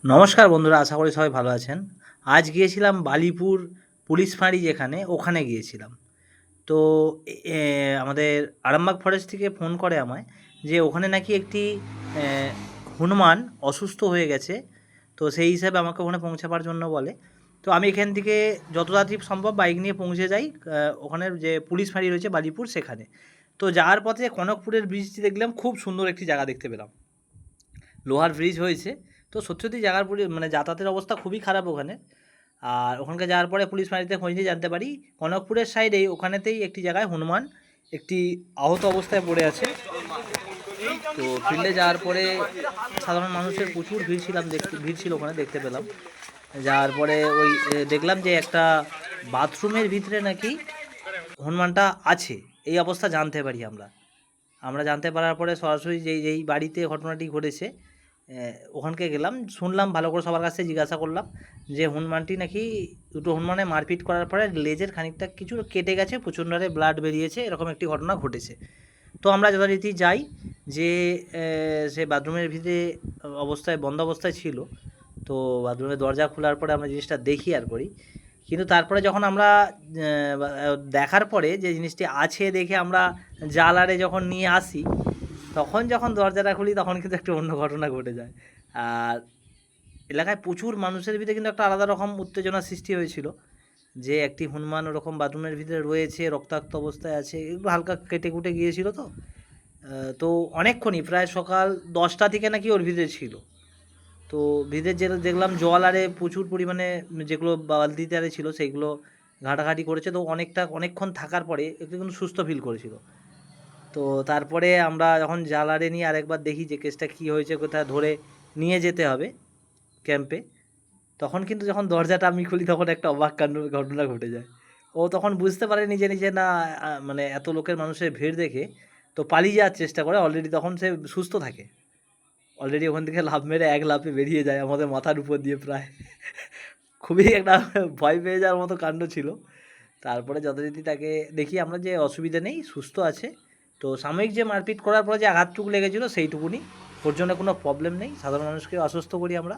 নমস্কার বন্ধুরা, আশা করি সবাই ভালো আছেন। আজ গিয়েছিলাম বালিপুর পুলিশ ফাঁড়ি, যেখানে ওখানে গিয়েছিলাম। তো এ আমাদের আরামবাগ ফরেস্ট থেকে ফোন করে আমায় যে ওখানে নাকি একটি এ হনুমান অসুস্থ হয়ে গেছে। তো সেই হিসাবে আমাকে ওখানে পৌঁছাবার জন্য বলে। তো আমি এখান থেকে যত তাড়াতাড়ি সম্ভব বাইক নিয়ে পৌঁছে যাই ওখানের যে পুলিশ ফাঁড়ি রয়েছে বালিপুর, সেখানে। তো যাওয়ার পথে কনকপুরের ব্রিজটি দেখলাম, খুব সুন্দর একটি জায়গা দেখতে পেলাম। লোহার ব্রিজ হয়েছে। তো সত্যি সত্যি জায়গার মানে যাতায়াতের অবস্থা খুবই খারাপ ওখানে। আর ওখানকে যাওয়ার পরে পুলিশ ফাঁড়িতে খোঁজ নিয়ে জানতে পারি কনকপুরের সাইডেই ওখানেতেই একটি জায়গায় হনুমান একটি আহত অবস্থায় পড়ে আছে। তো ফিল্ডে যাওয়ার পরে সাধারণ মানুষের প্রচুর ভিড় ছিল ওখানে, দেখতে পেলাম। যাওয়ার পরে ওই দেখলাম যে একটা বাথরুমের ভিতরে নাকি হনুমানটা আছে, এই অবস্থা জানতে পারি আমরা। আমরা জানতে পারার পরে সরাসরি যেই বাড়িতে ঘটনাটি ঘটেছে ওখানকে গেলাম, শুনলাম ভালো করে, সবার কাছে জিজ্ঞাসা করলাম যে হনুমানটি নাকি দুটো হনুমানে মারপিট করার পরে লেজের খানিকটা কিছু কেটে গেছে, প্রচণ্ড হারে ব্লাড বেরিয়েছে, এরকম একটি ঘটনা ঘটেছে। তো আমরা যথারীতি যাই, যে সে বাথরুমের ভিতরে বন্ধ অবস্থায় ছিল। তো বাথরুমের দরজা খোলার পরে আমরা জিনিসটা দেখি আর করি। কিন্তু তারপরে যখন আমরা দেখার পরে যে জিনিসটি আছে দেখে আমরা জাল যখন নিয়ে আসি, তখন যখন দরজাটা খুলি তখন কিন্তু একটা অন্য ঘটনা ঘটে যায়। আর এলাকায় প্রচুর মানুষের ভিতরে কিন্তু একটা আলাদা রকম উত্তেজনা সৃষ্টি হয়েছিল, যে একটি হনুমান ওরকম বাথরুমের ভিতরে রয়েছে, রক্তাক্ত অবস্থায় আছে, একটু হালকা কেটে কুটে গিয়েছিল। তো অনেকক্ষণই, প্রায় সকাল 10টা থেকে নাকি ওর ভিতরে ছিল। তো ভিতরে যে দেখলাম জল প্রচুর পরিমাণে, যেগুলো বালতিতে ছিল সেইগুলো ঘাটাঘাটি করেছে। তো অনেকক্ষণ থাকার পরে একটু কিন্তু সুস্থ ফিল করেছিল। তো তারপরে আমরা যখন জাল নিয়ে আরেকবার দেখি যে কেসটা কী হয়েছে, কোথায় ধরে নিয়ে যেতে হবে ক্যাম্পে, তখন কিন্তু যখন দরজাটা আমি খুলি তখন একটা অবাক কাণ্ড ঘটনা ঘটে যায়। ও তখন বুঝতে পারে নিজে নিজে না, মানে এত লোকের মানুষের ভিড় দেখে তো পালিয়ে যাওয়ার চেষ্টা করে। অলরেডি তখন সে সুস্থ থাকে, অলরেডি ওখান থেকে লাফ মেরে এক লাফে বেরিয়ে যায় আমাদের মাথার উপর দিয়ে প্রায়। খুবই একটা ভয় পেয়ে যাওয়ার মতো কাণ্ড ছিল। তারপরে যথারীতি তাকে দেখি আমরা যে অসুবিধা নেই, সুস্থ আছে। তো সাময়িক যে মারপিট করার পরে যে আঘাতটুকু লেগেছিলো সেইটুকুনি, ওর জন্য কোনো প্রবলেম নেই। সাধারণ মানুষকে আশ্বস্ত করি আমরা।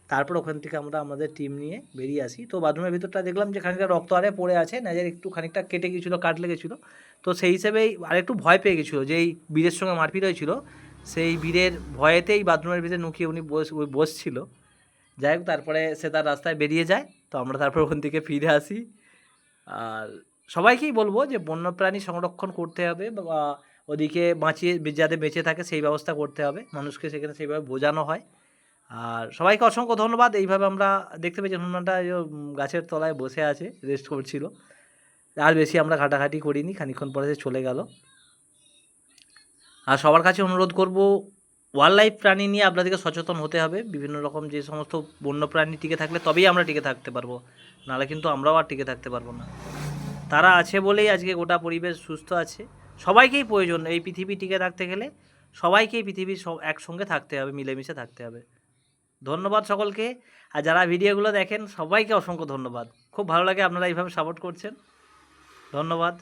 তারপর ওখান থেকে আমরা আমাদের টিম নিয়ে বেরিয়ে আসি। তো বাথরুমের ভিতরটা দেখলাম যে খানিকটা রক্ত পড়ে আছে, নাজের একটু খানিকটা কেটে গিয়েছিলো, কাট লেগেছিলো। তো সেই হিসেবেই আরেকটু ভয় পেয়ে গেছিলো, যে এই বীরের সঙ্গে মারপিট হয়েছিল, সেই বীরের ভয়েতেই বাথরুমের ভিতরে লুকিয়ে উনি বসছিল। যাই হোক, তারপরে সে তার রাস্তায় বেরিয়ে যায়। তো আমরা তারপর ওখান থেকে ফিরে আসি। আর সবাইকেই বলবো যে বন্যপ্রাণী সংরক্ষণ করতে হবে, বা ওদিকে বাঁচিয়ে যাতে বেঁচে থাকে সেই ব্যবস্থা করতে হবে, মানুষকে সেখানে সেইভাবে বোঝানো হয়। আর সবাইকে অসংখ্য ধন্যবাদ। এইভাবে আমরা দেখতে পেয়েছি হনুমানটা গাছের তলায় বসে আছে, রেস্ট করছিল। আর বেশি আমরা ঘাটাঘাটি করিনি, খানিকক্ষণ পরে সে চলে গেল। আর সবার কাছে অনুরোধ করব, ওয়াইল্ড লাইফ প্রাণী নিয়ে আপনাদেরকে সচেতন হতে হবে। বিভিন্ন রকম যে সমস্ত বন্য প্রাণী টিকে থাকলে তবেই আমরা টিকে থাকতে পারবো, নাহলে কিন্তু আমরাও আর টিকে থাকতে পারবো না। তারা আছে বলেই আজকে গোটা পরিবেশ সুস্থ আছে। সবাইকেই প্রয়োজন, এই পৃথিবী টিকে থাকতে গেলে সবাইকেই পৃথিবীর একসঙ্গে থাকতে হবে, মিলেমিশে থাকতে হবে। ধন্যবাদ সকলকে। আর যারা ভিডিওগুলো দেখেন সবাইকে অসংখ্য ধন্যবাদ। খুব ভালো লাগে আপনারা এইভাবে সাপোর্ট করছেন। ধন্যবাদ।